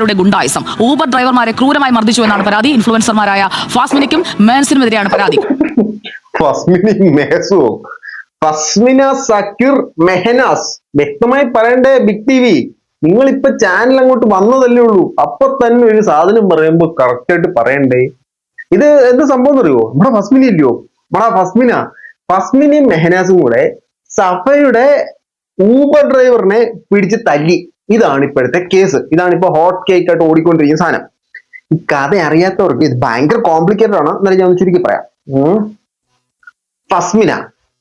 രുടെ ഗുണ്ടായിസം ഊബർ ഡ്രൈവർമാരെ ക്രൂരമായി മർദ്ദിച്ചു എന്നാണ് പരാതി. ഇൻഫ്ലുവൻസർമാരായ ഫാസ്മിനിക്കും മേൻസിനുമെതിരെയാണ് പരാതി. ഫസ്മിന സക്കീർ മെഹനാസ് വ്യക്തമായി പറയണ്ടേ? ബിഗ് ടി വി നിങ്ങൾ ഇപ്പൊ ചാനൽ അങ്ങോട്ട് വന്നതല്ലേ ഉള്ളൂ, അപ്പൊ തന്നെ ഒരു സാധനം പറയുമ്പോ കറക്റ്റ് ആയിട്ട് പറയണ്ടേ? ഇത് എന്ത് സംഭവം അറിയോ? നമ്മുടെ ഫസ്മിന ഇല്ലയോ, നമ്മുടെ ഫസ്മിനയും മെഹനാസും കൂടെ സഫയുടെ ഊബർ ഡ്രൈവറിനെ പിടിച്ച് തല്ലി. ഇതാണ് ഇപ്പോഴത്തെ കേസ്. ഇതാണ് ഇപ്പൊ ഹോട്ട് കേക്ക് ആയിട്ട് ഓടിക്കൊണ്ടിരിക്കുന്ന സാധനം. ഈ കഥ അറിയാത്തവർക്ക് ഇത് ഭയങ്കര കോംപ്ലിക്കേറ്റഡ് ആണ്. എന്നാലും ഞാൻ ചുരുക്കി പറയാം.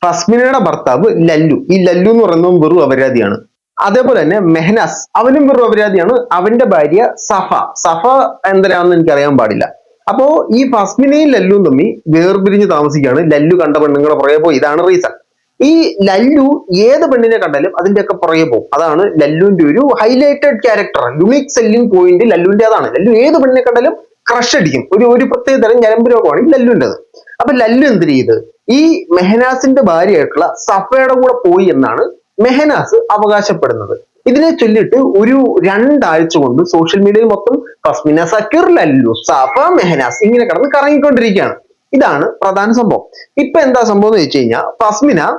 ഫസ്മിനയുടെ ഭർത്താവ് ലല്ലു, ഈ ലല്ലു എന്ന് പറയുന്നതും വെറും അപരാധിയാണ്. അതേപോലെ തന്നെ മെഹനാസ്, അവനും വെറും അപരാധിയാണ്. അവന്റെ ഭാര്യ സഫ എന്തരാണെന്ന് എനിക്ക് അറിയാൻ പാടില്ല. അപ്പോ ഈ ഫസ്മിനയും ലല്ലുവും തമ്മിൽ വേർപിരിഞ്ഞ് താമസിക്കുകയാണ്. ലല്ലു കണ്ട പെണ്ണുങ്ങളെ പുറകെ പോയി. ഇതാണ് റീസൺ. ഈ ലല്ലു ഏത് പെണ്ണിനെ കണ്ടാലും അതിന്റെയൊക്കെ പുറകെ പോകും. അതാണ് ലല്ലുവിന്റെ ഒരു highlighted character, unique selling point ലല്ലുവിന്റെ അതാണ്. ലല്ലു ഏത് പെണ്ണിനെ കണ്ടാലും ക്രഷ് അടിക്കും. ഒരു പ്രത്യേക തരം ഞരമ്പ് രോഗമാണ് ഈ ലല്ലുവിൻ്റെത്. അപ്പൊ ലല്ലു എന്ത് ചെയ്ത് ഈ മെഹനാസിന്റെ ഭാര്യയായിട്ടുള്ള സഫയുടെ കൂടെ പോയി എന്നാണ് മെഹനാസ് അവകാശപ്പെടുന്നത്. ഇതിനെ ചൊല്ലിട്ട് ഒരു 2 ആഴ്ച കൊണ്ട് സോഷ്യൽ മീഡിയയിൽ മൊത്തം ഫസ്മിന സക്കീർ, ലല്ലു, സഫ, മെഹനാസ് ഇങ്ങനെ കിടന്ന് കറങ്ങിക്കൊണ്ടിരിക്കുകയാണ്. ഇതാണ് പ്രധാന സംഭവം. ഇപ്പൊ എന്താ സംഭവം എന്ന് വെച്ച് കഴിഞ്ഞാൽ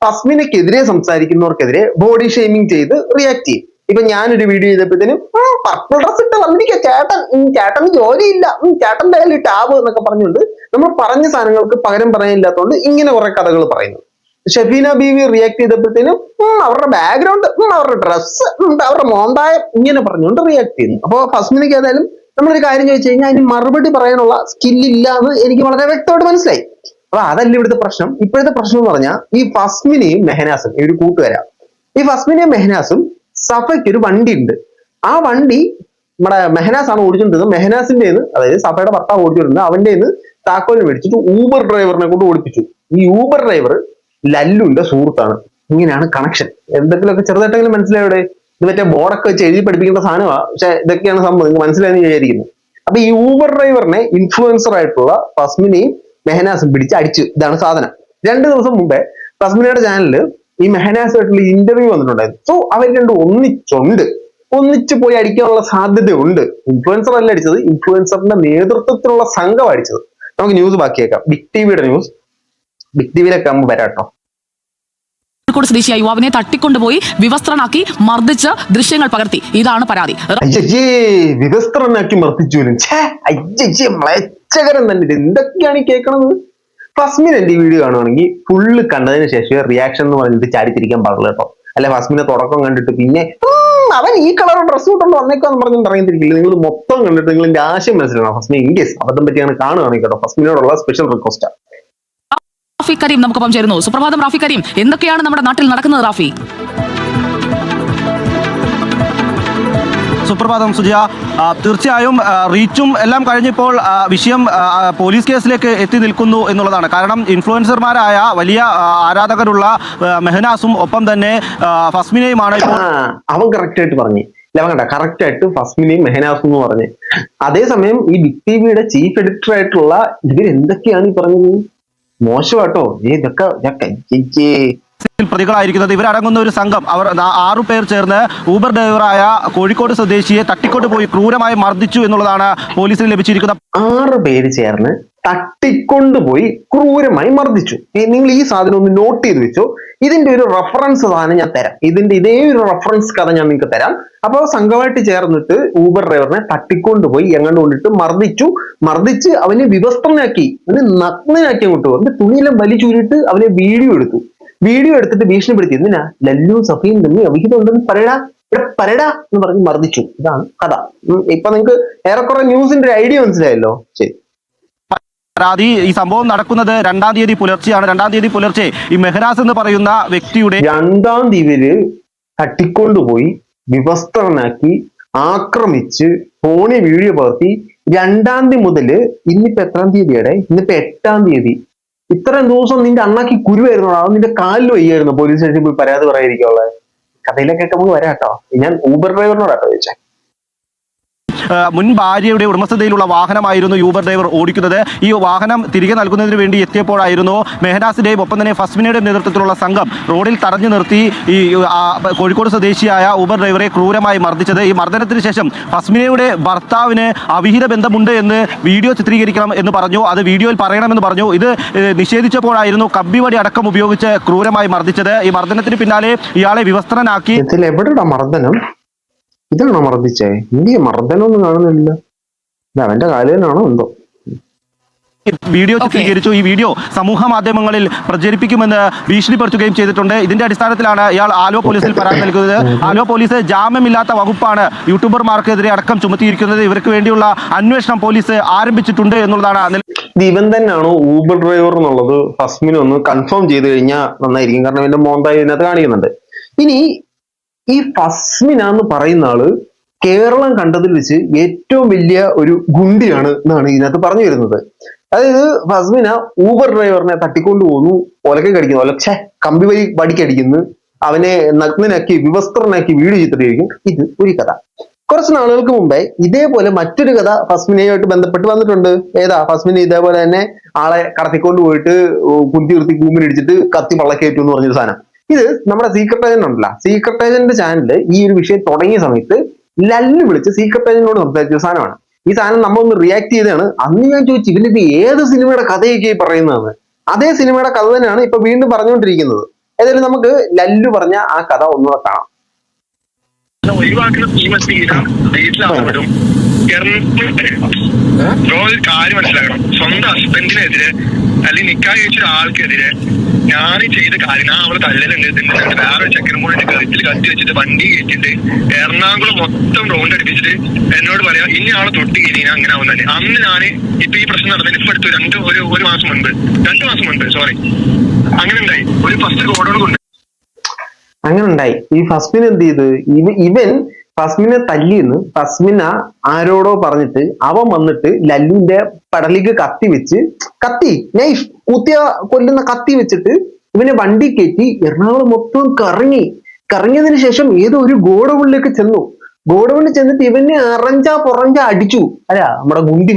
ഫസ്മിനക്കെതിരെ സംസാരിക്കുന്നവർക്കെതിരെ ബോഡി ഷെയ്മിങ് ചെയ്ത് റിയാക്ട് ചെയ്യും. ഇപ്പൊ ഞാനൊരു വീഡിയോ ചെയ്തപ്പോഴത്തേനും പർപ്പിൾ ഡ്രസ് ഇട്ട് വന്നിരിക്കുക ചേട്ടന് ജോലിയില്ല, ചേട്ടന്റെ കയ്യിൽ ടാബ് എന്നൊക്കെ പറഞ്ഞുകൊണ്ട് നമ്മൾ പറഞ്ഞ സാധനങ്ങൾക്ക് പകരം പറയാനില്ലാത്തതുകൊണ്ട് ഇങ്ങനെ കുറെ കഥകൾ പറയുന്നു. ഷഫീന ബീവി റിയാക്ട് ചെയ്തപ്പോഴത്തേനും അവരുടെ ബാക്ക്ഗ്രൗണ്ട്, അവരുടെ ഡ്രസ്സ്, അവരുടെ മോന്തായം ഇങ്ങനെ പറഞ്ഞുകൊണ്ട് റിയാക്ട് ചെയ്യുന്നു. അപ്പൊ ഫസ്മിനക്ക് ഏതായാലും നമ്മളൊരു കാര്യം ചോദിച്ചു കഴിഞ്ഞാൽ അതിന് മറുപടി പറയാനുള്ള സ്കില്ലില്ല എന്ന് എനിക്ക് വളരെ വ്യക്തമായിട്ട് മനസ്സിലായി. അപ്പൊ അതല്ല ഇവിടുത്തെ പ്രശ്നം. ഇപ്പോഴത്തെ പ്രശ്നം എന്ന് പറഞ്ഞാൽ ഈ ഫസ്മിനെയും മെഹനാസും ഒരു കൂട്ടുകാരാ. ഈ ഫസ്മിനെയും മെഹനാസും സഫയ്ക്ക് ഒരു വണ്ടി ഉണ്ട്. ആ വണ്ടി നമ്മുടെ മെഹനാസ് ആണ് ഓടിച്ചിട്ടുള്ളത്. മെഹനാസിന്റെ അതായത് സഫയുടെ ഭർത്താവ് ഓടിച്ചിട്ടുണ്ട്. അവന്റെ താക്കോലിന് മേടിച്ചിട്ട് ഊബർ ഡ്രൈവറിനെ കൊണ്ട് ഓടിപ്പിച്ചു. ഈ ഊബർ ഡ്രൈവർ ലല്ലുവിന്റെ സുഹൃത്താണ്. ഇങ്ങനെയാണ് കണക്ഷൻ. എന്തെങ്കിലുമൊക്കെ ചെറുതായിട്ടെങ്കിലും മനസ്സിലാവിടെ? ഇത് മറ്റേ ബോർഡൊക്കെ വെച്ച് എഴുതി പഠിപ്പിക്കേണ്ട സാധനമാണ്. പക്ഷെ ഇതൊക്കെയാണ് സംഭവം. നിങ്ങൾക്ക് മനസ്സിലായെന്ന് വിചാരിക്കുന്നു. അപ്പൊ ഈ ഊബർ ഡ്രൈവറിനെ ഇൻഫ്ലുവൻസർ ആയിട്ടുള്ള ഫസ്മിനെയും മെഹനാസും പിടിച്ച് അടിച്ചു. ഇതാണ് സാധനം. 2 ദിവസം മുമ്പേ ഫസ്മിനയുടെ ചാനലില് ഈ മെഹനാസുമായിട്ടുള്ള ഇന്റർവ്യൂ വന്നിട്ടുണ്ടായിരുന്നു. സോ അവർ രണ്ടും ഒന്നിച്ചു പോയി അടിക്കാനുള്ള സാധ്യതയുണ്ട്. ഇൻഫ്ലുവൻസർ അല്ല അടിച്ചത്, ഇൻഫ്ലുവൻസറിന്റെ നേതൃത്വത്തിലുള്ള സംഘം അടിച്ചത്. നമുക്ക് ന്യൂസ് ബാക്കിയേക്കാം. ബിഗ് ടിവിയുടെ ന്യൂസ് ബിഗ് ടിവിയിലൊക്കെ ആകുമ്പോൾ വരാട്ടോ. കോഴിക്കോട് സ്വദേശിയായ യുവാവിനെ തട്ടിക്കൊണ്ടുപോയി വിവസ്ത്രനാക്കി മർദ്ദിച്ച ദൃശ്യങ്ങൾ പകർത്തി. ഇതാണ് പരാതി. വിവസ്ത്രനാക്കി മർദ്ദിച്ചു. മ്ലേച്ഛകരം തന്നെ. ഇത് എന്തൊക്കെയാണ് ഈ കേൾക്കണത്? ഫസ്മിൻ എന്റെ ഈ വീഡിയോ കാണുവാണെങ്കിൽ ഫുള്ള് കണ്ടതിന് ശേഷം റിയാക്ഷൻ എന്ന് പറഞ്ഞിട്ട് ചാടിത്തിരിക്കാൻ പാടില്ല കേട്ടോ. അല്ലെ ഫസ്മിനെ തുടക്കം കണ്ടിട്ട് പിന്നെ അവൻ ഈ കളർ ഡ്രസ്സ് ഇട്ടുകൊണ്ട് വന്നേക്കാന്ന് പറഞ്ഞിട്ട് ഇറങ്ങിത്തിരിക്കില്ല. നിങ്ങൾ മൊത്തം കണ്ടിട്ട് നിങ്ങൾ എന്റെ ആശയം മനസ്സിലാണ്. ഫസ്മിനെ ഇൻ കേസ് അബദ്ധം പറ്റിയാണ് കാണുകയാണെങ്കിൽ കേട്ടോ, ഫസ്മിനോടുള്ള സ്പെഷ്യൽ റിക്വസ്റ്റാണ്. റാഫി കരീം നമുക്കൊപ്പം ചേരുന്നു. സുപ്രഭാതം റാഫി കരീം. എന്തൊക്കെയാണ് നമ്മുടെ നാട്ടിൽ നടക്കുന്നത് റാഫി? സുപ്രഭാതം സുജിയ. തീർച്ചയായും റീച്ചും എല്ലാം കഴിഞ്ഞപ്പോൾ വിഷയം പോലീസ് കേസിലേക്ക് എത്തി നിൽക്കുന്നു എന്നുള്ളതാണ്. കാരണം ഇൻഫ്ലുവൻസർമാരായ വലിയ ആരാധകരുള്ള മെഹനാസും ഒപ്പം തന്നെ ഫസ്മിനെയുമാണ്. അവൻ കറക്റ്റ് ആയിട്ട് പറഞ്ഞു. കണ്ട കറക്റ്റ് ആയിട്ട് ഫസ്മിനെയും മെഹനാസും എന്ന് പറഞ്ഞ്. അതേസമയം ഈ ബിഗ് ടിവിയുടെ ചീഫ് എഡിറ്റർ ആയിട്ടുള്ള ഇവരെന്തൊക്കെയാണ് ഈ പറഞ്ഞത്? മോശമാട്ടോ. ഇതൊക്കെ പ്രതികളായിരിക്കുന്നത് ഇവരടങ്ങുന്ന ഒരു സംഘം. അവർ 6 പേർ ചേർന്ന് ഊബർ ഡ്രൈവറായ കോഴിക്കോട് സ്വദേശിയെ തട്ടിക്കൊണ്ടുപോയി ക്രൂരമായി മർദ്ദിച്ചു എന്നുള്ളതാണ് പോലീസിന് ലഭിച്ചിരിക്കുന്ന. 6 പേര് ചേർന്ന് തട്ടിക്കൊണ്ടുപോയി ക്രൂരമായി മർദ്ദിച്ചു. നിങ്ങൾ ഈ സാധനം ഒന്ന് നോട്ട് ചെയ്ത് വെച്ചോ. ഇതിന്റെ ഒരു റെഫറൻസ് സാധനം ഞാൻ തരാം. ഇതേ ഒരു റെഫറൻസ് കഥ ഞാൻ നിങ്ങൾക്ക് തരാം. അപ്പോൾ സംഘമായിട്ട് ചേർന്നിട്ട് ഊബർ ഡ്രൈവറിനെ തട്ടിക്കൊണ്ടുപോയി എങ്ങോട്ട് കൊണ്ടിട്ട് മർദ്ദിച്ച് അവനെ വിവസ്ത്രനാക്കി, അവനെ നഗ്നനാക്കി അങ്ങോട്ട്. അവന്റെ തുണിയെല്ലാം വലിച്ചൂരിട്ട് അവനെ വീഡിയോ എടുത്തിട്ട് ഭീഷണിപ്പെടുത്തി. എന്തിനാ? ലല്ലു സഫയും തമ്മിൽ അവിഹിതം ഉണ്ടെന്ന് പറയടാ എന്ന് പറഞ്ഞ് മർദ്ദിച്ചു. ഇതാണ് കഥ. ഇപ്പൊ നിങ്ങൾക്ക് ഏറെക്കുറെ ന്യൂസിന്റെ ഒരു ഐഡിയ മനസ്സിലായല്ലോ. ശരി. പരാതി ഈ സംഭവം നടക്കുന്നത് 2-ാം തീയതി പുലർച്ചെയാണ്. 2-ാം തീയതി പുലർച്ചെ ഈ മെഹനാസ് എന്ന് പറയുന്ന വ്യക്തിയുടെ 2-ാം തീയതി തട്ടിക്കൊണ്ടുപോയി വിവസ്ത്രനാക്കി ആക്രമിച്ച് ഫോണിൽ വീഡിയോ പകർത്തി. 2-ാം തീയതി മുതല് ഇന്നിപ്പോ എത്രാം തീയതിയുടെ? ഇന്നിപ്പോ 8-ാം തീയതി. ഇത്രയും ദിവസം നിന്റെ അണ്ണാക്കി കുരുവായിരുന്നു. അത് നിന്റെ കാലിൽ വയ്യായിരുന്നു. പോലീസ് സ്റ്റേഷനിൽ പോയി പരാതി പറയാതിരിക്കാനുള്ള കഥയിലൊക്കെ നമുക്ക് വരാട്ടോ. ഞാൻ ഊബർ ഡ്രൈവറിനോടാട്ടോ ചോദിച്ചേ. മുൻ ഭാര്യയുടെ ഉടമസ്ഥതയിലുള്ള വാഹനമായിരുന്നു യൂബർ ഡ്രൈവർ ഓടിക്കുന്നത്. ഈ വാഹനം തിരികെ നൽകുന്നതിന് വേണ്ടി എത്തിയപ്പോഴായിരുന്നു മെഹനാസിന്റെയും ഒപ്പം തന്നെ ഫസ്മിനയുടെയും നേതൃത്വത്തിലുള്ള സംഘം റോഡിൽ തടഞ്ഞു നിർത്തി ഈ കോഴിക്കോട് സ്വദേശിയായ ഊബർ ഡ്രൈവറെ ക്രൂരമായി മർദ്ദിച്ചത്. ഈ മർദ്ദനത്തിന് ശേഷം ഫസ്മിനയുടെ ഭർത്താവിന് അവിഹിത ബന്ധമുണ്ട് എന്ന് വീഡിയോ ചിത്രീകരിക്കണം എന്ന് പറഞ്ഞു. അത് വീഡിയോയിൽ പറയണമെന്ന് പറഞ്ഞു. ഇത് നിഷേധിച്ചപ്പോഴായിരുന്നു കമ്പിവടി അടക്കം ഉപയോഗിച്ച് ക്രൂരമായി മർദ്ദിച്ചത്. ഈ മർദ്ദനത്തിന് പിന്നാലെ ഇയാളെ വിവസ്ത്രനാക്കി. എവിടെടാ മർദ്ദനം? ഇതാണോ മർദ്ദിച്ചേ? ഇന്ത്യ മർദ്ദനമൊന്നും കാണുന്നില്ല. അവന്റെ കാലിനാണോ എന്തോ വീഡിയോ ചിത്രീകരിച്ചു. ഈ വീഡിയോ സമൂഹ മാധ്യമങ്ങളിൽ പ്രചരിപ്പിക്കുമെന്ന് ഭീഷണിപ്പെടുത്തുകയും ചെയ്തിട്ടുണ്ട്. ഇതിന്റെ അടിസ്ഥാനത്തിലാണ് ഇയാൾ ആലുവ പോലീസിൽ പരാതി നൽകുന്നത്. ആലുവ പോലീസ് ജാമ്യമില്ലാത്ത വകുപ്പാണ് യൂട്യൂബർമാർക്കെതിരെ അടക്കം ചുമത്തിയിരിക്കുന്നത്. ഇവർക്ക് വേണ്ടിയുള്ള അന്വേഷണം പോലീസ് ആരംഭിച്ചിട്ടുണ്ട് എന്നുള്ളതാണ്. ഇവൻ തന്നെയാണോ ഊബർ ഡ്രൈവർ എന്നുള്ളത് ഫസ്മിനെ ഒന്ന് കൺഫേം ചെയ്ത് കഴിഞ്ഞാൽ നന്നായിരിക്കും. കാരണം ഇവന്റെ മോന്തായി ഇതിനകത്ത് കാണിക്കുന്നുണ്ട്. ഇനി ഈ ഫസ്മിന എന്ന് പറയുന്ന ആള് കേരളം കണ്ടതിൽ വെച്ച് ഏറ്റവും വലിയ ഒരു ഗുണ്ടിയാണ് എന്നാണ് ഇതിനകത്ത് പറഞ്ഞു വരുന്നത്. അതായത് ഫസ്മിന ഊബർ ഡ്രൈവറിനെ തട്ടിക്കൊണ്ടു പോകുന്നു, ഒലക്കെ കടിക്കുന്നു, ഒലക്ഷ കമ്പി വടിക്കടിക്കുന്നു, അവനെ നഗ്നനാക്കി വിവസ്ത്രനാക്കി വീഡിയോ ചിത്രീകരിക്കും. ഇത് ഒരു കഥ. കുറച്ച് നാളുകൾക്ക് മുമ്പേ ഇതേപോലെ മറ്റൊരു കഥ ഫസ്മിനയുമായിട്ട് ബന്ധപ്പെട്ട് വന്നിട്ടുണ്ട്. ഏതാ? ഫസ്മിന ഇതേപോലെ തന്നെ ആളെ കടത്തിക്കൊണ്ട് പോയിട്ട് കുന്തി നിർത്തി കൂമ്പിനിടിച്ചിട്ട് കത്തി പള്ളക്കേറ്റു എന്ന് പറഞ്ഞൊരു സാധനം. ഇത് നമ്മുടെ സീക്രട്ട് ഏജന്റ് ഉണ്ടല്ലോ, സീക്രട്ട് ഏജന്റ് ചാനലില് ഈ ഒരു വിഷയം തുടങ്ങിയ സമയത്ത് ലല്ലു വിളിച്ച് സീക്രട്ട് ഏജന്റിനോട് സംസാരിച്ച സാധനമാണ്. ഈ സാധനം നമ്മളൊന്ന് റിയാക്ട് ചെയ്താണ്. അന്ന് ഞാൻ ചോദിച്ചു ഇവനിത് ഏത് സിനിമയുടെ കഥയൊക്കെ പറയുന്നതെന്ന്. അതേ സിനിമയുടെ കഥ തന്നെയാണ് ഇപ്പൊ വീണ്ടും പറഞ്ഞുകൊണ്ടിരിക്കുന്നത്. ഏതായാലും നമുക്ക് ലല്ലു പറഞ്ഞ ആ കഥ ഒന്നുകൂടെ കാണാം. കാര്യം മനസ്സിലാക്കണം. സ്വന്തം ഹസ്ബൻഡിനെതിരെ അല്ലെങ്കിൽ നിക്കാഹ് കഴിച്ച ഒരാൾക്കെതിരെ ഞാൻ ചെയ്ത കാര്യം, ഞാൻ അവളെ തല്ലലുണ്ട്, വേറെ ചെക്കനും കൂടെ കഴുത്തിൽ കത്തി വെച്ചിട്ട് വണ്ടി കയറ്റിട്ട് എറണാകുളം മൊത്തം റൗണ്ട് അടിപ്പിച്ചിട്ട് എന്നോട് പറയാ ഇനി ആളെ തൊട്ട് കഴിഞ്ഞാൽ അങ്ങനെ ആവും തന്നെ. അന്ന് ഞാൻ ഇപ്പൊ ഈ പ്രശ്നം നടന്നതിന് ഇപ്പൊ അടുത്ത് ഒരു മാസം മുൻപ് സോറി അങ്ങനെ ഉണ്ടായി. ഒരു ഫസ്റ്റ് ഗോഡോൺ കൊണ്ട് അങ്ങനെ ഉണ്ടായി. ഈ ഫസ്മിൻ എന്ത് ചെയ്ത് ഇവൻ ഫസ്മിനെ തല്ലിന്ന് ഫസ്മിന ആരോടോ പറഞ്ഞിട്ട് അവൻ വന്നിട്ട് ലല്ലുവിന്റെ പടലിക്ക് കത്തി നൈഫ് കൊല്ലുന്ന കത്തി വെച്ചിട്ട് ഇവനെ വണ്ടി കയറ്റി എറണാകുളം മൊത്തം കറങ്ങിയതിനു ശേഷം ഏതോ ഒരു ഗോഡൌണിലേക്ക് ചെന്നു. ഗോഡൌണിൽ ചെന്നിട്ട് ഇവനെ പുറഞ്ച അടിച്ചു. അല്ല, നമ്മുടെ ഗുണ്ടി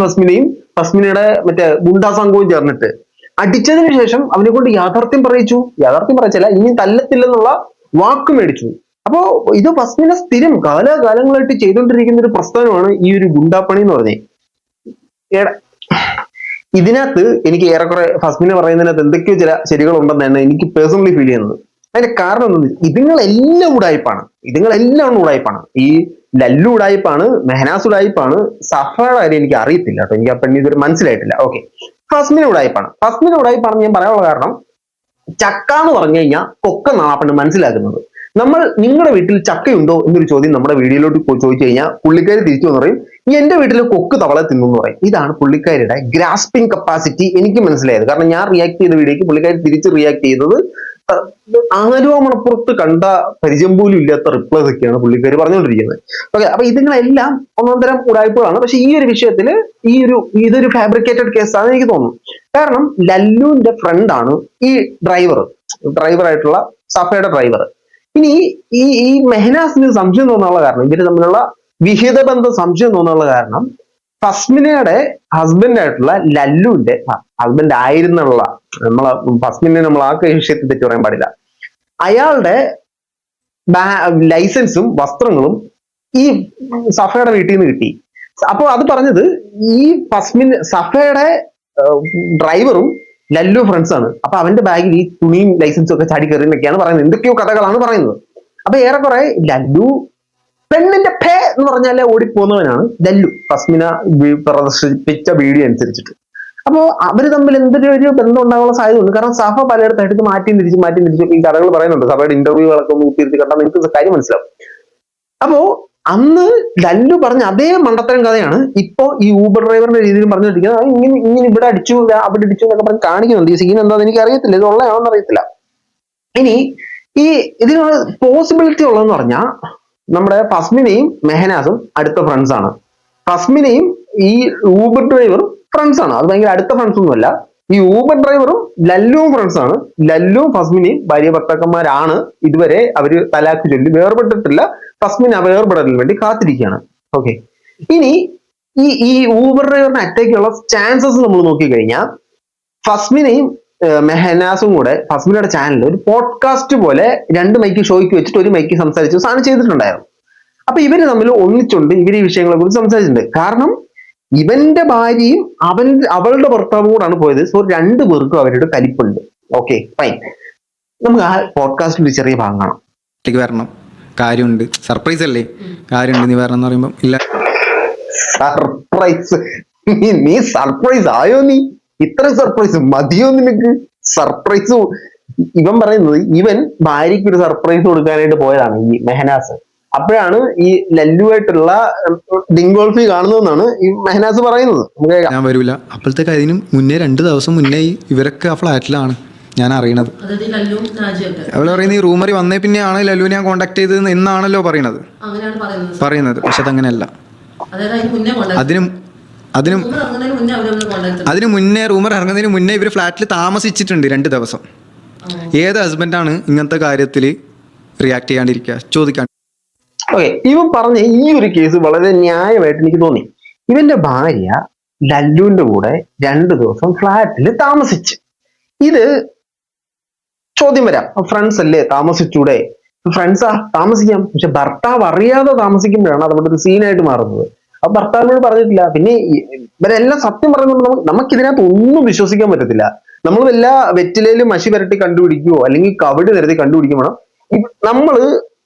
ഫസ്മിനയുടെ മറ്റേ ഗുണ്ടാ സംഘവും ചേർന്നിട്ട് അടിച്ചതിന് ശേഷം അവനെ കൊണ്ട് യാഥാർത്ഥ്യം പറയിച്ചില്ല, ഇനി തല്ലത്തില്ലെന്നുള്ള വാക്ക് മേടിച്ചു. അപ്പോ ഇത് ഫസ്മിന സ്ഥിരം കാലാകാലങ്ങളായിട്ട് ചെയ്തുകൊണ്ടിരിക്കുന്ന ഒരു പ്രസ്ഥാനമാണ് ഈ ഒരു ഗുണ്ടാപ്പണി എന്ന് പറഞ്ഞേ. ഇതിനകത്ത് എനിക്ക് ഏറെക്കുറെ ഫസ്മിന പറയുന്നതിനകത്ത് എന്തൊക്കെയോ ചില ശരികളുണ്ടെന്നാണ് എനിക്ക് പേഴ്സണലി ഫീൽ ചെയ്യുന്നത്. അതിന്റെ കാരണം എന്തെന്ന് വെച്ചാൽ ഇതുങ്ങളെല്ലാം ഉടായ്പാണ്. ഈ ലല്ലു ഉടായ്പാണ്, മെഹനാസ് ഉടായ്പാണ്, സഫയുടെ കാര്യം എനിക്ക് അറിയത്തില്ല കേട്ടോ. എനിക്ക് ആ പെണ്ണ് ഇതുവരെ മനസ്സിലായിട്ടില്ല. ഓക്കെ, ഫസ്മിന ഉടായ്പാണെന്ന് ഞാൻ പറയാനുള്ള കാരണം ചക്ക എന്ന് പറഞ്ഞു കഴിഞ്ഞാൽ കൊക്കെന്നാണ് ആ പെണ്ണ് മനസ്സിലാക്കുന്നത്. നിങ്ങളുടെ വീട്ടിൽ ചക്കയുണ്ടോ എന്നൊരു ചോദ്യം നമ്മുടെ വീഡിയോയിലോട്ട് ചോദിച്ചു കഴിഞ്ഞാൽ പുള്ളിക്കാരി തിരിച്ചു വന്ന് പറയും എന്റെ വീട്ടിൽ കൊക്ക് തവള തിന്നു എന്ന് പറയും. ഇതാണ് പുള്ളിക്കാരിയുടെ ഗ്രാസ്പിംഗ് കപ്പാസിറ്റി എനിക്ക് മനസ്സിലായത്. കാരണം ഞാൻ റിയാക്ട് ചെയ്ത വീഡിയോക്ക് പുള്ളിക്കാരി തിരിച്ച് റിയാക്ട് ചെയ്തത് ആരോമണപ്പുറത്ത് കണ്ട പരിചയം പോലും ഇല്ലാത്ത റിപ്ലൈസ് ഒക്കെയാണ് പുള്ളിക്കാരി പറഞ്ഞുകൊണ്ടിരിക്കുന്നത്. ഓക്കെ, അപ്പൊ ഇതിങ്ങളെല്ലാം ഒന്നാന്തരം ഉടായ്പകളാണ്. പക്ഷെ ഈ ഒരു വിഷയത്തില് ഇതൊരു ഫാബ്രിക്കേറ്റഡ് കേസാണ് എനിക്ക് തോന്നുന്നു. കാരണം ലല്ലുവിന്റെ ഫ്രണ്ടാണ് ഈ ഡ്രൈവറായിട്ടുള്ള സഫയുടെ ഡ്രൈവർ. ഇനി ഈ മെഹനാസിന് സംശയം തോന്നാനുള്ള കാരണം, ഇവര് തമ്മിലുള്ള വിഹിത ബന്ധം സംശയം തോന്നാനുള്ള കാരണം ഫസ്മിനയുടെ ഹസ്ബൻഡായിട്ടുള്ള ലല്ലുവിന്റെ ഹസ്ബൻഡ് ആയിരുന്നുള്ള ഫസ്മിനെ നമ്മൾ ആ വിഷയത്തിൽ തെറ്റി പറയാൻ പാടില്ല. അയാളുടെ ലൈസൻസും വസ്ത്രങ്ങളും ഈ സഫയുടെ വീട്ടിൽ നിന്ന് കിട്ടി. അപ്പൊ അത് പറഞ്ഞത് ഈ സഫയുടെ ഡ്രൈവറും ലല്ലു ഫ്രണ്ട്സ് ആണ്. അപ്പൊ അവന്റെ ബാഗിൽ ഈ തുണിയും ലൈസൻസും ഒക്കെ ചാടി കയറി എന്നൊക്കെയാണ് പറയുന്നത്. എന്തൊക്കെയോ കഥകളാണ് പറയുന്നത്. അപ്പൊ ഏറെക്കുറെ ലല്ലു പെണ്ണിന്റെ പേ എന്ന് പറഞ്ഞാലേ ഓടിപ്പോകുന്നവനാണ് ലല്ലു, ഫസ്മിന പ്രദർശിപ്പിച്ച വീഡിയോ അനുസരിച്ചിട്ട്. അപ്പോ അവര് തമ്മിൽ എന്തൊരു ബന്ധം ഉണ്ടാകാനുള്ള സാധ്യത ഉണ്ട്. കാരണം സഭ പലയിടത്തായിട്ട് മാറ്റി തിരിച്ച് ഈ കഥകൾ പറയുന്നുണ്ട്. സഭയുടെ ഇന്റർവ്യൂകളൊക്കെ ഒന്ന് ഊത്തിരുത്തി കണ്ടാൽ നിങ്ങൾക്ക് കാര്യം മനസ്സിലാവും. അപ്പോ അന്ന് ലല്ലു പറഞ്ഞ അതേ മണ്ടത്തരം കഥയാണ് ഇപ്പോ ഈ ഊബർ ഡ്രൈവറിന്റെ രീതിയിൽ പറഞ്ഞുകൊണ്ടിരിക്കുന്നത്. ഇങ്ങനെ ഇവിടെ അടിച്ചു അവിടെ അടിച്ചു എന്നൊക്കെ പറഞ്ഞ് കാണിക്കുന്നുണ്ട്. ഈ സീൻ എന്താണെന്ന് എനിക്ക് അറിയത്തില്ല, ഇത് ഉള്ളതാണെന്ന് അറിയത്തില്ല. ഇനി ഇതിനുള്ള പോസിബിലിറ്റി ഉള്ളതെന്ന് പറഞ്ഞാൽ നമ്മുടെ ഫസ്മിനയും മെഹനാസും അടുത്ത ഫ്രണ്ട്സ് ആണ്. ഫസ്മിനയും ഈ ഊബർ ഡ്രൈവറും ഫ്രണ്ട്സ് ആണ്. അത് ഭയങ്കര അടുത്ത ഫ്രണ്ട്സ് ഒന്നുമല്ല. ഈ ഊബർ ഡ്രൈവറും ലല്ലുവും ഫ്രണ്ട്സ് ആണ്. ലല്ലുവും ഫസ്മിനയും ഭാര്യ ഭർത്താക്കന്മാരാണ്. ഇതുവരെ അവര് തലാക്ക് ചൊല്ലി വേർപെട്ടിട്ടില്ല. ഫസ്മിന വേർപെടലിന് വേണ്ടി കാത്തിരിക്കുകയാണ്. ഓക്കെ, ഇനി ഈ ഊബർ ഡ്രൈവറിനെ അറ്റാക്ക് ചെയ്യാനുള്ള ചാൻസസ് നമ്മൾ നോക്കിക്കഴിഞ്ഞാൽ ഫസ്മിനെയും മെഹനാസും കൂടെ ഫസ്മിനയുടെ ചാനലിൽ ഒരു പോഡ്കാസ്റ്റ് പോലെ 2 മൈക്ക് ഷോയ്ക്ക് വെച്ചിട്ട് ഒരു മൈക്ക് സംസാരിച്ചു സാധനം ചെയ്തിട്ടുണ്ടായിരുന്നു. അപ്പൊ ഇവര് തമ്മിൽ ഒന്നിച്ചുണ്ട് ഇവര് ഈ വിഷയങ്ങളെ കുറിച്ച് സംസാരിച്ചിട്ടുണ്ട്. കാരണം ഇവന്റെ ഭാര്യയും അവളുടെ ഭർത്താവും കൂടാണ് പോയത്. സോ 2 പേർക്കും അവരുടെ കലിപ്പുണ്ട്. Okay fine. നമുക്ക് ആ പോഡ്കാസ്റ്റിൽ ഒരു ചെറിയ ഭാഗം കാണാം. വരണം, കാര്യമുണ്ട്, സർപ്രൈസ് അല്ലേ, കാര്യമുണ്ട്, നീ വരണം എന്ന് പറയുമ്പോൾ ഇല്ല. സർപ്രൈസ്? നീ സർപ്രൈസ് ആയോ? നീ ഇത്ര സർപ്രൈസ് മതിയോ നിനക്ക്? സർപ്രൈസ് ഇവൻ പറയുന്നത് ഇവൻ ഭാര്യയ്ക്ക് ഒരു സർപ്രൈസ് കൊടുക്കാനായിട്ട് പോയതാണ് ഈ മെഹനാസ്. അപ്പോഴാണ് ഈ ലല്ലുവായിട്ടുള്ള ഡിങ്കോൾഫി കാണുന്നതെന്നാണ് ഈ മെഹനാസ് പറയുന്നത്. ഞാൻ വരൂല. അപ്പോഴത്തേക്ക് അതിനും മുന്നേ 2 ദിവസം മുന്നേ ഇവരൊക്കെ ആ ഫ്ലാറ്റിലാണ് ഞാൻ അറിയണത്. അവള് പറയുന്നത് ഈ റൂമറി വന്നേ പിന്നെയാണ് ലല്ലുവിനെ ഞാൻ കോണ്ടാക്ട് ചെയ്തത് എന്നാണല്ലോ പറയുന്നത്. പക്ഷെ അതങ്ങനെയല്ല. അതിന് മുന്നേ റൂമർ ഇറങ്ങുന്നതിന് മുന്നേ ഇവർ ഫ്ലാറ്റിൽ താമസിച്ചിട്ടുണ്ട് 2 ദിവസം. ഏത് ഹസ്ബൻഡാണ് ഇങ്ങനത്തെ കാര്യത്തിൽ റിയാക്ട് ചെയ്യാണ്ടിരിക്കുക, ചോദിക്കാൻ? ഓക്കെ, ഇവൻ പറഞ്ഞ ഈ ഒരു കേസ് വളരെ ന്യായമായിട്ട് എനിക്ക് തോന്നി. ഇവന്റെ ഭാര്യ ലല്ലുവിന്റെ കൂടെ 2 ദിവസം ഫ്ലാറ്റിൽ താമസിച്ച്. ഇത് ചോദ്യം വരാം, ഫ്രണ്ട്സ് അല്ലേ, താമസിച്ചൂടെ? ഫ്രണ്ട്സാ, താമസിക്കാം. പക്ഷെ ഭർത്താവ് അറിയാതെ താമസിക്കുമ്പോഴാണ് അത് അവിടെ ഒരു സീനായിട്ട് മാറുന്നത്. അപ്പൊ ഭർത്താവിനോട് പറഞ്ഞിട്ടില്ല. പിന്നെ ഇവരെല്ലാം സത്യം പറയുന്നത് നമുക്കിതിനകത്ത് ഒന്നും വിശ്വസിക്കാൻ പറ്റത്തില്ല. നമ്മൾ വല്ല വെറ്റിലേലും മഷി വരട്ടി കണ്ടുപിടിക്കുകയോ അല്ലെങ്കിൽ കവിട് നിരത്തി കണ്ടുപിടിക്കുമ്പോൾ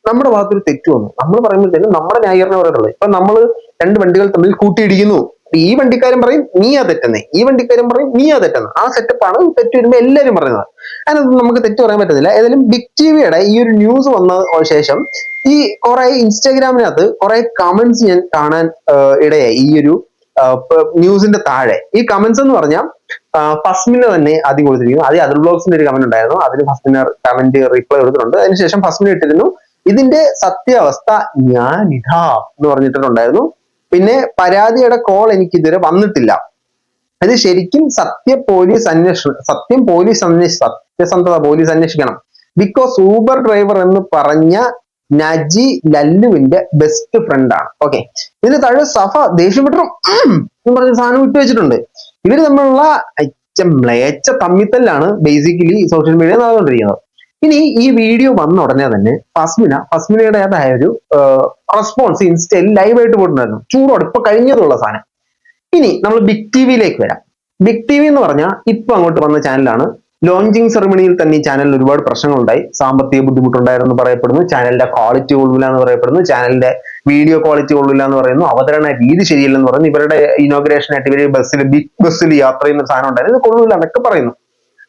നമ്മുടെ ഭാഗത്തൊരു തെറ്റ് വന്നു നമ്മൾ പറയുമ്പോഴത്തേനും നമ്മുടെ ന്യായീകരണം പറയുന്നുള്ളത്. ഇപ്പൊ നമ്മൾ 2 വണ്ടികൾ തമ്മിൽ കൂട്ടിയിടിക്കുന്നു, ഈ വണ്ടിക്കാരൻ പറയും നീയാ തെറ്റെന്നേ, ഈ വണ്ടിക്കാരൻ പറയും നീയാ തെറ്റെന്ന്. ആ സെറ്റപ്പാണ് തെറ്റ് വരുമ്പോൾ എല്ലാവരും പറയുന്നത്. അതിനകത്ത് നമുക്ക് തെറ്റ് പറയാൻ പറ്റത്തില്ല. ഏതായാലും ബിഗ് ടിവിയുടെ ഈ ഒരു ന്യൂസ് വന്ന ശേഷം ഈ കുറെ ഇൻസ്റ്റാഗ്രാമിനകത്ത് കുറെ കമന്റ്സ് ഞാൻ കാണാൻ ഇടയായി. ഈ ഒരു ന്യൂസിന്റെ താഴെ ഈ കമന്റ്സ് എന്ന് പറഞ്ഞാൽ ഫസ്മിന് തന്നെ ആദ്യം കൊടുത്തിരിക്കുന്നു. ആദ്യം അതിൽ ബ്ലോഗ്സിന്റെ ഒരു കമന്റ് ഉണ്ടായിരുന്നു, അതിന് ഫസ്മിന് കമന്റ് റിപ്ലൈ കൊടുത്തിട്ടുണ്ട്. അതിനുശേഷം ഫസ്മിന് ഇട്ടിരുന്നു ഇതിന്റെ സത്യാവസ്ഥ ഞാനിതാ എന്ന് പറഞ്ഞിട്ടുണ്ടായിരുന്നു. പിന്നെ പരാതിയുടെ കോൾ എനിക്ക് ഇതുവരെ വന്നിട്ടില്ല. അത് ശരിക്കും സത്യസന്ധത പോലീസ് അന്വേഷിക്കണം. ബിക്കോസ് ഊബർ ഡ്രൈവർ എന്ന് പറഞ്ഞ നജി ലല്ലുവിന്റെ ബെസ്റ്റ് ഫ്രണ്ട് ആണ്. ഓക്കെ, ഇതിന് താഴെ സഫ ദേഷ്യപ്പെട്ടു എന്ന് പറഞ്ഞ സാധനം വിട്ടു വെച്ചിട്ടുണ്ട്. ഇവര് തമ്മിലുള്ള മ്ലേച്ഛ തമ്മിത്തല്ലാണ് ബേസിക്കലി സോഷ്യൽ മീഡിയ നടന്നുകൊണ്ടിരിക്കുന്നത്. ഇനി ഈ വീഡിയോ വന്ന ഉടനെ തന്നെ ഫസ്മിനയുടേതായ ഒരു റെസ്പോൺസ് ഇൻസ്റ്റയിൽ ലൈവായിട്ട് പോയിട്ടുണ്ടായിരുന്നു. ചൂടോടെ ഇപ്പൊ കഴിഞ്ഞതുള്ള സാധനം. ഇനി നമ്മൾ ബിഗ് ടിവിയിലേക്ക് വരാം. ബിഗ് ടിവി എന്ന് പറഞ്ഞാൽ ഇപ്പൊ അങ്ങോട്ട് വന്ന ചാനലാണ്. ലോഞ്ചിങ് സെറമണിയിൽ തന്നെ ഈ ചാനലിൽ ഒരുപാട് പ്രശ്നങ്ങളുണ്ടായി. സാമ്പത്തിക ബുദ്ധിമുട്ടുണ്ടായിരുന്നു പറയപ്പെടുന്നു, ചാനലിന്റെ ക്വാളിറ്റി കൊള്ളില്ല എന്ന് പറയപ്പെടുന്നു, ചാനലിന്റെ വീഡിയോ ക്വാളിറ്റി കൊള്ളില്ല എന്ന് പറയുന്നു, അവതരണ രീതി ശരിയല്ലെന്ന് പറയുന്നു, ഇവരുടെ ഇനോഗ്രേഷൻ ആയിട്ട് ഇവര് ബിഗ് ബസ്സിൽ യാത്ര ചെയ്യുന്ന സാധനം ഉണ്ടായിരുന്നു, ഇത് കൊള്ളില്ല എന്നൊക്കെ പറയുന്നു.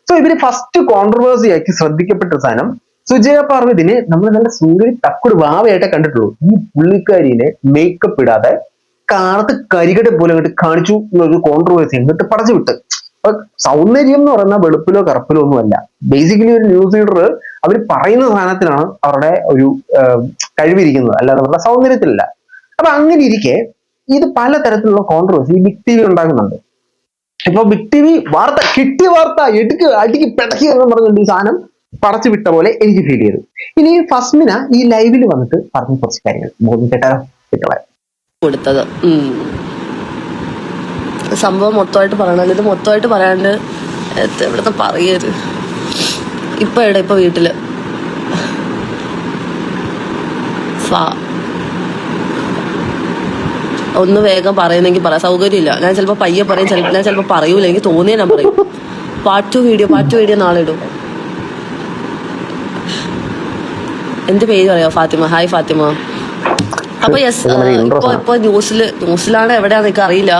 സോ ഇവര് ഫസ്റ്റ് കോൺട്രവേഴ്സി ആക്കി ശ്രദ്ധിക്കപ്പെട്ട സാധനം സുജയ പാർവതിനെ നമ്മൾ നല്ല സൂര്യ തക്കുട് വാവയായിട്ടേ കണ്ടിട്ടുള്ളൂ. ഈ പുള്ളിക്കാരിനെ മേക്കപ്പ് ഇടാതെ കാണത്ത് കരികട പോലെ അങ്ങോട്ട് കാണിച്ചു എന്നൊരു കോൺട്രവേഴ്സി എന്നിട്ട് പടച്ചു വിട്ട്. സൗന്ദര്യം എന്ന് പറയുന്ന വെളുപ്പിലോ കറുപ്പിലോ ഒന്നുമല്ല. ബേസിക്കലി ഒരു ന്യൂസ് റീഡർ അവർ പറയുന്ന സാധനത്തിലാണ് അവരുടെ ഒരു കഴിവിരിക്കുന്നത്, അല്ലാതെ അവരുടെ സൗന്ദര്യത്തിലല്ല. അപ്പൊ അങ്ങനെ ഇരിക്കെ ഇത് പലതരത്തിലുള്ള കോൺട്രവേഴ്സി ബിഗ് ടിവി ഉണ്ടാകുന്നുണ്ട്. ഇപ്പൊ ബിഗ് ടിവി വാർത്ത കിട്ടിയ വാർത്ത അടിക്ക് പെടക്കി എന്ന് പറഞ്ഞുകൊണ്ട് ഈ സാധനം പടച്ചു വിട്ട പോലെ എനിക്ക് ഫീൽ ചെയ്തു. ഇനി ഫസ്മിന ഈ ലൈവിൽ വന്നിട്ട് പറഞ്ഞ കുറച്ച് കാര്യങ്ങൾ കേട്ടാലോ? കൊടുത്തത് സംഭവം മൊത്തമായിട്ട് പറയണല്ലോ. ഇത് മൊത്തമായിട്ട് പറയാണ്ട് എവിടുത്തെ പറയരുത്. ഇപ്പൊ വീട്ടില് ഒന്ന് വേഗം പറയുന്നെങ്കിൽ പറയാം, സൗകര്യമില്ല. ഞാൻ ചിലപ്പോൾ പയ്യെ പറയും, ഞാൻ ചിലപ്പോൾ പറയൂല, എനിക്ക് തോന്നിയാൽ ഞാൻ പറയും. പാർട്ട് വീഡിയോ നാളെ ഇടും. എന്റെ പേര് പറയാം, ഫാത്തിമ. ഹായ് ഫാത്തിമ. അപ്പൊ യെസ്, ഇപ്പൊ ന്യൂസിലാണ് എവിടെയാന്ന് എനിക്ക് അറിയില്ല.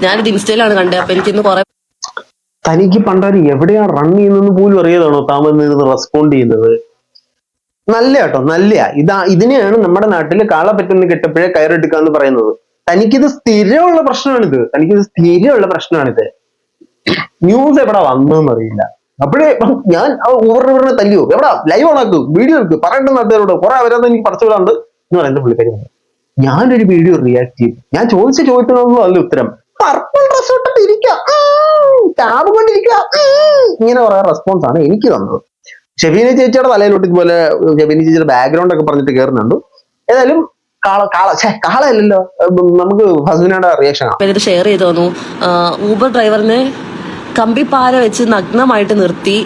ഞാനിത് ഇൻസ്റ്റയിലാണ് കണ്ടത്. അപ്പൊ എനിക്കിന്ന് കുറെ തനിക്ക് പണ്ടാരി എവിടെയാ റൺ ചെയ്യുന്നത് പോലും അറിയാതാണോ താമസിന്ന് റെസ്പോണ്ട് ചെയ്യുന്നത്? നല്ല കേട്ടോ, നല്ല. ഇതിനെയാണ് നമ്മുടെ നാട്ടില് കാള പറ്റുന്ന കെട്ടപ്പോഴേ കയറെടുക്കാന്ന് പറയുന്നത്. തനിക്കിത് സ്ഥിരമുള്ള പ്രശ്നമാണിത്. ന്യൂസ് എവിടെ വന്നതെന്ന് അറിയില്ല. അപ്പോഴേ ഞാൻ ഊറിനെ തല്ലിയോ, എവിടാ ലൈവ് ഓണാക്കും, വീഡിയോ എടുക്കും, പറയണ്ട നാട്ടുകാരോട്. കുറെ അവരത് എനിക്ക് പറിച്ചു വിടാണ്ട് എന്ന് പറയുന്നത് പുള്ളിക്കാരി. ഞാനൊരു വീഡിയോ റിയാക്ട് ചെയ്യും. ഞാൻ ചോദിച്ചൊന്നും അല്ല ഉത്തരം. പർപ്പിൾ ഡ്രസ് ഇട്ടിട്ട് ഇരിക്കാം, ടാബ് കൊണ്ടിരിക്കുക, ഇങ്ങനെ കുറെ റെസ്പോൺസ് ആണ് എനിക്ക് തന്നത്. ഷെബീന ചേച്ചിയുടെ തലയിലോട്ട് ഇതുപോലെ ഷെബീന ചേച്ചിയുടെ ബാക്ക്ഗ്രൗണ്ട് ഒക്കെ പറഞ്ഞിട്ട് കയറുന്നുണ്ട്. ഏതായാലും കാളയല്ലല്ലോ. നമുക്ക് ഫസ്മിനയുടെ റിയാക്ഷൻ ഇത് ഷെയർ ചെയ്ത് തന്നു. ഊബർ ഡ്രൈവറിനെ കമ്പിപ്പാര വെച്ച് നഗ്നമായിട്ട് നിർത്തി.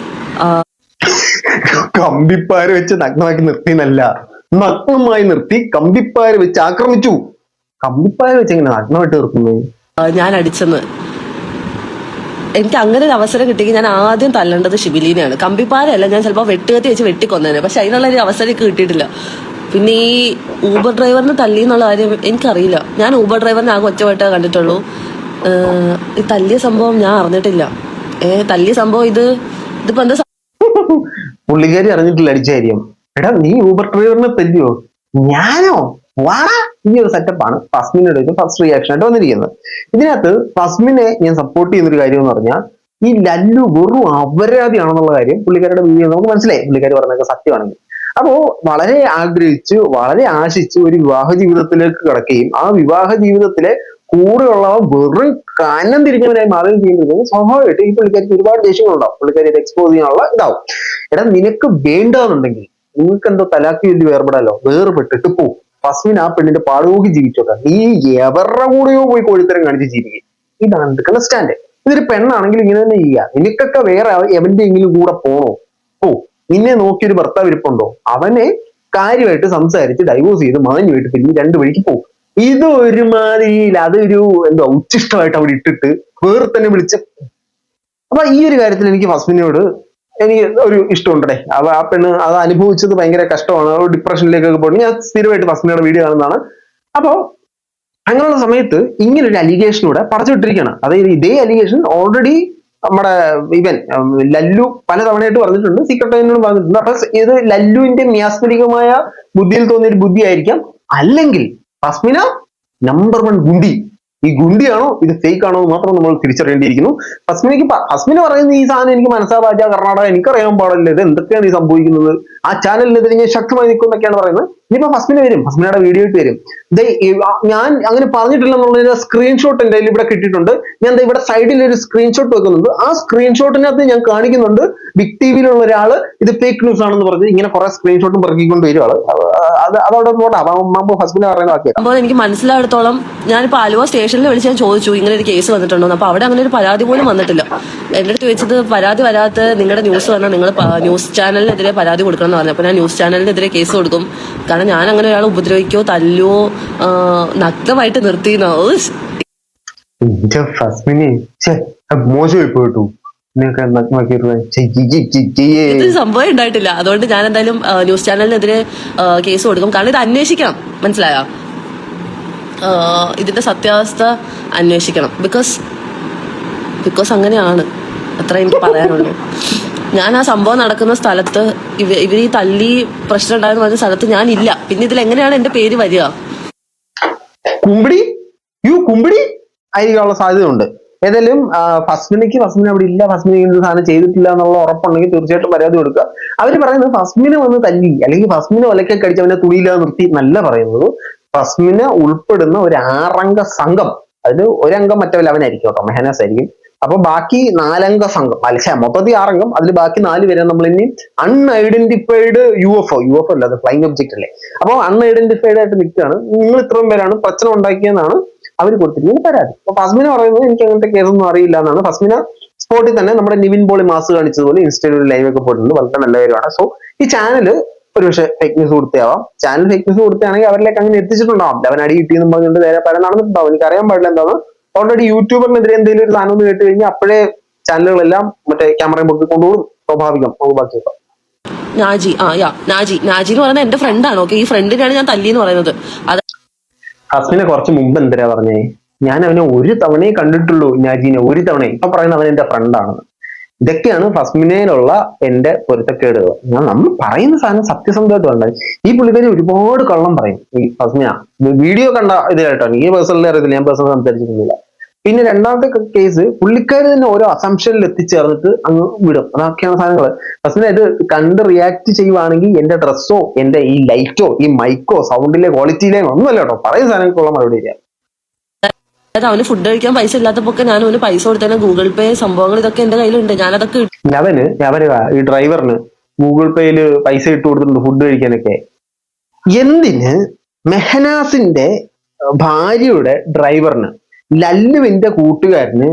കമ്പിപ്പാര വെച്ച് നഗ്നമാക്കി നിർത്തിന്നല്ല, നഗ്നമായി നിർത്തി കമ്പിപ്പാര വെച്ച് ആക്രമിച്ചു. കമ്പിപ്പാര വെച്ച് എങ്ങനെ നഗ്നമായിട്ട് നിർത്തുന്നത്? ഞാൻ അടിച്ചെന്ന്. എനിക്ക് അങ്ങനെ ഒരു അവസരം കിട്ടിയെങ്കിൽ ഞാൻ ആദ്യം തല്ലേണ്ടത് ഷിബിലിനെയാണ്. കമ്പിപ്പാരല്ല, ഞാൻ ചിലപ്പോൾ വെട്ടുകത്തി വെച്ച് വെട്ടിക്കൊന്നേനെ. പക്ഷെ അതിനുള്ള ഒരു അവസരം എനിക്ക് കിട്ടിയിട്ടില്ല. പിന്നെ ഈ ഊബർ ഡ്രൈവറിനെ തല്ലി എന്നുള്ള കാര്യം എനിക്കറിയില്ല. ഞാൻ ഊബർ ഡ്രൈവറിനെ ആകെ ഒറ്റവട്ടേ കണ്ടിട്ടുള്ളൂ. ഈ തല്ലിയ സംഭവം ഞാൻ അറിഞ്ഞിട്ടില്ല. തല്ലിയ സംഭവം ഇതിപ്പോ എന്താ? പുള്ളിക്കാരി അറിഞ്ഞിട്ടില്ല അടിച്ച കാര്യം. എടാ നീ ഊബർ ഡ്രൈവറിനെ തല്ലിയോ? ഞാനോ? വാടാ. ഈ ഒരു സെറ്റപ്പാണ് ഫസ്മിനയുടെ ഫസ്റ്റ് റിയാക്ഷൻ ആയിട്ട് വന്നിരിക്കുന്നത്. ഇതിനകത്ത് ഫസ്മിനെ ഞാൻ സപ്പോർട്ട് ചെയ്യുന്ന ഒരു കാര്യം എന്ന് പറഞ്ഞാൽ, ഈ ലല്ലു വെറും അപരാധിയാണെന്നുള്ള കാര്യം പുള്ളിക്കാരുടെ വീഡിയോ നമുക്ക് മനസ്സിലായി. പുള്ളിക്കാരി പറഞ്ഞതൊക്കെ സത്യമാണെങ്കിൽ. അപ്പോ വളരെ ആഗ്രഹിച്ച് വളരെ ആശിച്ച് ഒരു വിവാഹ ജീവിതത്തിലേക്ക് കിടക്കുകയും ആ വിവാഹ ജീവിതത്തിലെ കൂടെയുള്ളവ വെറും കനം തിരിഞ്ഞവനായി മാറുകയും ചെയ്യുന്നത് സ്വാഭാവികമായിട്ട് ഈ പുള്ളിക്കാരിക്ക് ഒരുപാട് ദേഷ്യങ്ങളുണ്ടാവും. പുള്ളിക്കാരി ഇത് എക്സ്പോസ് ചെയ്യാനുള്ള ഇതാവും. എടാ നിനക്ക് വേണ്ടാന്നുണ്ടെങ്കിൽ നിങ്ങൾക്ക് എന്തോ തലാക്കി വലിയ വേർപെടാലോ, വേർപെട്ടിട്ട് പോ. ഫസ്മിൻ ആ പെണ്ണിന്റെ പാടുപോക്കി ജീവിച്ചോട്ടെ. നീ എവരുടെ കൂടെയോ പോയി കോഴിത്തരം കാണിച്ച് ജീവിക്കും. ഇതാണ് എടുക്കുന്ന സ്റ്റാൻഡ്. ഇതൊരു പെണ്ണാണെങ്കിൽ ഇങ്ങനെ തന്നെ ചെയ്യുക. നിനക്കൊക്കെ വേറെ എവന്റെയെങ്കിലും കൂടെ പോണോ? പോ. നിന്നെ നോക്കിയൊരു ഭർത്താവ് ഇരിപ്പുണ്ടോ? അവനെ കാര്യമായിട്ട് സംസാരിച്ച് ഡൈവോഴ്സ് ചെയ്ത് മാഞ്ഞുമായിട്ട് പിന്നെ രണ്ടു വഴിക്ക് പോകും. ഇത് ഒരുമാതിരിയിൽ അതൊരു എന്തോ ഉച്ചിഷ്ടമായിട്ട് അവിടെ ഇട്ടിട്ട് വേറെ തന്നെ വിളിച്ച്. അപ്പൊ ഈ ഒരു കാര്യത്തിൽ എനിക്ക് ഫസ്മിനോട് എനിക്ക് ഒരു ഇഷ്ടമുണ്ടേ. ആ പെണ്ണ് അത് അനുഭവിച്ചത് ഭയങ്കര കഷ്ടമാണ്. ഡിപ്രഷനിലേക്കൊക്കെ പോയിട്ട് ഞാൻ സ്ഥിരമായിട്ട് ഫസ്മിനയുടെ വീഡിയോ കാണുന്നതാണ്. അപ്പോ അങ്ങനെയുള്ള സമയത്ത് ഇങ്ങനെ ഒരു അലിഗേഷനൂടെ പടച്ചുവിട്ടിരിക്കുകയാണ്. അതായത് ഇതേ അലിഗേഷൻ ഓൾറെഡി നമ്മുടെ ഇവൻ ലല്ലു പല തവണയായിട്ട് പറഞ്ഞിട്ടുണ്ട്, സീക്രട്ട് ഏജന്റിനോട് പറഞ്ഞിട്ടുണ്ട്. അപ്പൊ ഇത് ലല്ലുവിന്റെ മ്യാസ്മരികമായ ബുദ്ധിയിൽ തോന്നിയൊരു ബുദ്ധിയായിരിക്കാം. അല്ലെങ്കിൽ ഫസ്മിന നമ്പർ 1 ഗുണ്ടി. ഈ ഗുണ്ടിയാണോ ഇത് ഫേക്ക് ആണോ എന്ന് മാത്രം നമ്മൾ തിരിച്ചറിയേണ്ടിയിരിക്കുന്നു. ഫസ്മിന പറയുന്ന ഈ സാധനം എനിക്ക് മനസ്സാവാജ കർണാടക എനിക്കറിയാൻ പാടില്ല, ഇത് എന്തൊക്കെയാണ് ഈ സംഭവിക്കുന്നത്, ആ ചാനലിനെതിരെ ഞാൻ ശക്തമായി നിൽക്കും എന്നൊക്കെയാണ് പറയുന്നത്. ഇനിയിപ്പോ ഫസ്മിന വരും, ഫസ്മിനയുടെ വീഡിയോ ഇട്ട് വരും. ഞാൻ അങ്ങനെ പറഞ്ഞിട്ടില്ല എന്നുള്ളതിന്റെ സ്ക്രീൻഷോട്ട് എന്റെ കയ്യിൽ ഇവിടെ കിട്ടിയിട്ടുണ്ട്. ഞാൻ ഇവിടെ സൈഡിൽ ഒരു സ്ക്രീൻഷോട്ട് വെക്കുന്നുണ്ട്. ആ സ്ക്രീൻഷോട്ടിനകത്ത് ഞാൻ കാണിക്കുന്നുണ്ട് ബിഗ് ടിവിയിലുള്ള ഒരാള് ഇത് ഫേക്ക് ന്യൂസ് ആണെന്ന് പറഞ്ഞ് ഇങ്ങനെ കുറെ സ്ക്രീൻഷോട്ടും പെറുക്കിക്കൊണ്ട് വരും ആള്. അതവിടെ പോട്ടെ. ഫസ്മിന പറയുന്ന വാക്കിയാണ്. എനിക്ക് മനസ്സിലായിടത്തോളം ഞാനിപ്പോ ആലുവ സ്റ്റേഷനിൽ വിളിച്ച് ഞാൻ ചോദിച്ചു ഇങ്ങനെ ഒരു കേസ് വന്നിട്ടുണ്ടോ. അപ്പൊ അവിടെ അങ്ങനെ ഒരു പരാതി പോലും വന്നിട്ടില്ല. എന്റെ അടുത്ത് ചോദിച്ചത് പരാതി വരാത്ത നിങ്ങളുടെ ന്യൂസ് പറഞ്ഞാൽ നിങ്ങൾ ന്യൂസ് ചാനലിനെതിരെ പരാതി കൊടുക്കണം എന്ന് പറഞ്ഞു. അപ്പൊ ഞാൻ ന്യൂസ് ചാനലിനെതിരെ കേസ് കൊടുക്കും. കാരണം ഞാൻ അങ്ങനെ ഒരാളെ ഉപദ്രവിക്കോ തല്ലോ നഗ്നമായിട്ട് നിർത്തിയെന്നോ. മോശമായി പോയിട്ടു ഇതൊരു സംഭവം ഉണ്ടായിട്ടില്ല. അതുകൊണ്ട് ഞാൻ എന്തായാലും ന്യൂസ് ചാനലിനെതിരെ കേസ് കൊടുക്കും. കാരണം ഇത് അന്വേഷിക്കണം, മനസ്സിലായോ? ഇതിന്റെ സത്യാവസ്ഥ അന്വേഷിക്കണം. ബിക്കോസ് അങ്ങനെയാണ്. അത്ര എനിക്ക് പറയാനുള്ളൂ. ഞാൻ ആ സംഭവം നടക്കുന്ന സ്ഥലത്ത് ഇവർ ഈ തല്ലി പ്രശ്നം ഉണ്ടായെന്ന് പറഞ്ഞ സ്ഥലത്ത് ഞാൻ ഇല്ല. പിന്നെ ഇതിൽ എങ്ങനെയാണ് എന്റെ പേര് വരിക? കുമ്പിടി ആയിരിക്കാനുള്ള സാധ്യത ഉണ്ട്. ഏതായാലും ഫസ്മിന അവിടെ ഇല്ല, ഫസ്മിന ഇങ്ങനൊരു സാധനം ചെയ്തിട്ടില്ല എന്നുള്ള ഉറപ്പുണ്ടെങ്കിൽ തീർച്ചയായിട്ടും പരാതി കൊടുക്കുക. അവര് പറയുന്നത് ഫസ്മിന വന്ന് തല്ലി അല്ലെങ്കിൽ ഫസ്മിന ഒലക്കെ കടിച്ച് അവനെ തുണിയില്ലാതെ നിർത്തി എന്നല്ല പറയുന്നത്. ഫസ്മിന ഉൾപ്പെടുന്ന ഒരു 6 അംഗ സംഘം, അതിൽ ഒരംഗം മറ്റവല്ല അവനായിരിക്കും കേട്ടോ, മെഹനാസ് ആയിരിക്കും. അപ്പൊ ബാക്കി 4 അംഗ സംഘം മൊത്തത്തിൽ 6 അംഗം, അതിൽ ബാക്കി 4 പേരെ നമ്മൾ ഇനി അൺഐഡന്റിഫൈഡ് UFO അല്ല, അത് ഫ്ലൈങ് ഒബ്ജക്ട് അല്ലേ. അപ്പൊ അൺഐഡന്റിഫൈഡ് ആയിട്ട് നിൽക്കുകയാണ്. നിങ്ങൾ ഇത്രയും പേരാണ് പ്രശ്നം ഉണ്ടാക്കിയെന്നാണ് അവർ കൊടുത്തിരിക്കുന്ന പരാതി. അപ്പൊ ഫസ്മിന പറയുന്നത് എനിക്ക് അങ്ങനത്തെ കേസൊന്നും അറിയില്ല എന്നാണ്. ഫസ്മിന സ്പോട്ടിൽ തന്നെ നമ്മുടെ നിവിൻ പോളി മാസ് കാണിച്ചതുപോലെ ഇൻസ്റ്റയിൽ ഒരു ലൈവ് ഒക്കെ പോയിട്ടുണ്ട്. വളരെ നല്ല കാര്യമാണ്. സോ ഈ ചാനല് ഒരു പക്ഷേ ഫേക്ക് ന്യൂസ് കൊടുത്താവാം. ചാനൽ ഫേക്ക് ന്യൂസ് കൊടുത്താണെങ്കിൽ അവരിലേക്ക് അങ്ങനെ എത്തിച്ചിട്ടുണ്ടാവും. അവൻ അടി കിട്ടിയെന്നും പറഞ്ഞുകൊണ്ട് നേരെ പല നടന്നിട്ടുണ്ടാവും. എനിക്ക് അറിയാൻ പാടില്ല എന്താണ്. ഓൾറെഡി യൂട്യൂബറിനെതിരെ എന്തെങ്കിലും ഒരു സാധനം ഒന്ന് കേട്ട് കഴിഞ്ഞാൽ അപ്പോഴേ ചാനലുകളെല്ലാം മറ്റേ ക്യാമറയും പൊക്കി കൊണ്ടുപോകും. സ്വാഭാവികം. ബാക്കി നാജി എന്ന് പറയുന്നത് എന്റെ ഫ്രണ്ടാണ്. ഓക്കെ, ഈ ഫ്രണ്ടിനാണ് ഞാൻ തല്ലി എന്ന് പറയുന്നത്. ഹസ്ബിനെ കുറച്ച് മുമ്പ് എന്തിനാ പറഞ്ഞേ, ഞാൻ അവനെ ഒരു തവണയെ കണ്ടിട്ടുള്ളൂ, നാജീനെ ഒരു തവണ. ഇപ്പൊ പറയുന്നത് അവൻ എന്റെ ഫ്രണ്ടാണെന്ന്. ഇതൊക്കെയാണ് ഫസ്മിനയിലുള്ള എന്റെ പൊരുത്തക്കേടുകൾ. നമ്മൾ പറയുന്ന സാധനം സത്യസന്ധമായിട്ട് വേണ്ട. ഈ പുള്ളിക്കാരി ഒരുപാട് കള്ളം പറയും. ഈ ഫസ്മിന വീഡിയോ കണ്ട ഇത് കേട്ടോ, എനിക്ക് പേഴ്സണലി അറിയത്തില്ല, ഞാൻ പേഴ്സണൽ സംസാരിച്ചിട്ടില്ല. പിന്നെ രണ്ടാമത്തെ കേസ്, പുള്ളിക്കാരി തന്നെ ഓരോ അസംഷനിൽ എത്തിച്ചേർന്നിട്ട് അങ്ങ് വിടും. അതൊക്കെയാണ് സാധനങ്ങൾ. ഫസ്മിന ഇത് കണ്ട് റിയാക്ട് ചെയ്യുവാണെങ്കിൽ എന്റെ ഡ്രസ്സോ എന്റെ ഈ ലൈറ്റോ ഈ മൈക്കോ സൗണ്ടിലെ ക്വാളിറ്റിയിലേ ഒന്നുമല്ല കേട്ടോ, പറയുന്ന സാധനങ്ങൾക്കുള്ള മറുപടി തരാം. അവന് ഫുഡ് കഴിക്കാൻ പൈസ ഇല്ലാത്തപ്പോ ഞാൻ അവന് പൈസ കൊടുത്തേ, ഗൂഗിൾ പേ സംഭവങ്ങൾ ഇതൊക്കെ എന്റെ കയ്യിലുണ്ട്. ഞാനതൊക്കെ അവന് ഈ ഡ്രൈവറിന് ഗൂഗിൾ പേയില് പൈസ ഇട്ട് കൊടുത്തിട്ടുണ്ട് ഫുഡ് കഴിക്കാനൊക്കെ. എന്തിന് മെഹനാസിന്റെ ഭാര്യയുടെ ഡ്രൈവറിന് ലല്ലുവിന്റെ കൂട്ടുകാരന്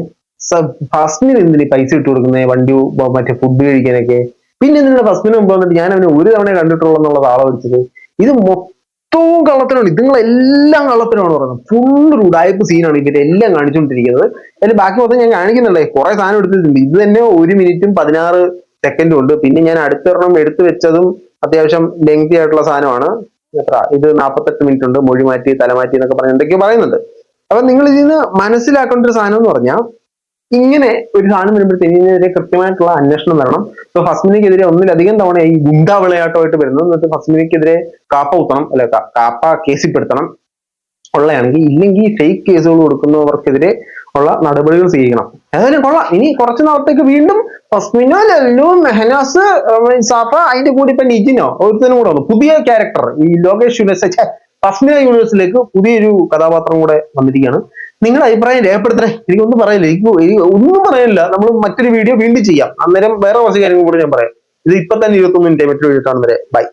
ഫസ്റ്റിന് എന്തിന് പൈസ ഇട്ട് കൊടുക്കുന്നത് വണ്ടി മറ്റേ ഫുഡ് കഴിക്കാനൊക്കെ? പിന്നെ എന്തിനാണ് ഫസ്റ്റിന് മുമ്പ് വന്നിട്ട് ഞാൻ അവനെ ഒരു തവണ കണ്ടിട്ടുള്ളൂ എന്നുള്ള താള വിളിച്ചത്? ഇത് മൊത്തവും കള്ളത്തിനാണ്. ഇതുങ്ങളെല്ലാം കള്ളത്തിനാണ് പറയുന്നത്. ഫുൾ ഉടായ്പ സീനാണ് ഇവരെല്ലാം കാണിച്ചുകൊണ്ടിരിക്കുന്നത്. അതിൽ ബാക്കി മൊത്തം ഞാൻ കാണിക്കുന്നുണ്ടേ, കുറെ സാധനം എടുത്തിട്ടുണ്ട്. ഇത് തന്നെ 1 മിനിറ്റും 16 സെക്കൻഡും ഉണ്ട്. പിന്നെ ഞാൻ അടുത്തൊരെണ്ണം എടുത്തു വെച്ചതും അത്യാവശ്യം ലെങ്തി ആയിട്ടുള്ള സാധനമാണ്. എത്ര ഇത് 48 മിനിറ്റ് ഉണ്ട്. മൊഴി മാറ്റി തലമാറ്റി എന്നൊക്കെ പറഞ്ഞ് എന്തൊക്കെയോ പറയുന്നുണ്ട്. അപ്പൊ നിങ്ങൾ ഇതിന് മനസ്സിലാക്കേണ്ട ഒരു സാധനം എന്ന് പറഞ്ഞാൽ, ഇങ്ങനെ ഒരു സാധനം വരുമ്പോഴത്തേക്ക് ഇതിനെതിരെ കൃത്യമായിട്ടുള്ള അന്വേഷണം വരണം. ഇപ്പൊ ഫസ്മിനിക്കെതിരെ ഒന്നിലധികം തവണ ഈ ഗുണ്ടാ വിളയാട്ടമായിട്ട് വരുന്നത്. എന്നിട്ട് ഫസ്മിനിക്കെതിരെ കാപ്പ കുത്തണം, അല്ലെ കാപ്പ കേസിൽപ്പെടുത്തണം ഉള്ളയാണെങ്കിൽ. ഇല്ലെങ്കിൽ ഫേക്ക് കേസുകൾ കൊടുക്കുന്നവർക്കെതിരെ ഉള്ള നടപടികൾ സ്വീകരിക്കണം. ഏതായാലും കൊള്ളാം. ഇനി കുറച്ചു നാളത്തേക്ക് വീണ്ടും ഫസ്മിനോ, ലല്ലു, മെഹനാസ്, സാഫ, അതിന്റെ കൂടി ഇപ്പൊ നിജിനോ ഒരുത്തനും കൂടെ വന്നു. പുതിയ ക്യാരക്ടർ ഈ ലോകേഷ് യൂണിവേഴ്സ് ഫസ്മിന യൂണിവേഴ്സിലേക്ക് പുതിയൊരു കഥാപാത്രം കൂടെ വന്നിരിക്കുകയാണ്. നിങ്ങളുടെ അഭിപ്രായം രേഖപ്പെടുത്തണേ. എനിക്കൊന്നും പറയില്ല, എനിക്ക് ഒന്നും പറയാനില്ല. നമ്മൾ മറ്റൊരു വീഡിയോ വീണ്ടും ചെയ്യാം. അന്നേരം വേറെ കുറച്ച് കാര്യങ്ങൾ കൂടെ ഞാൻ പറയാം. ഇത് ഇപ്പൊ തന്നെ 21 മിനിറ്റ് മറ്റൊരു വീഡിയോ കാണുന്നവരെ ബൈ.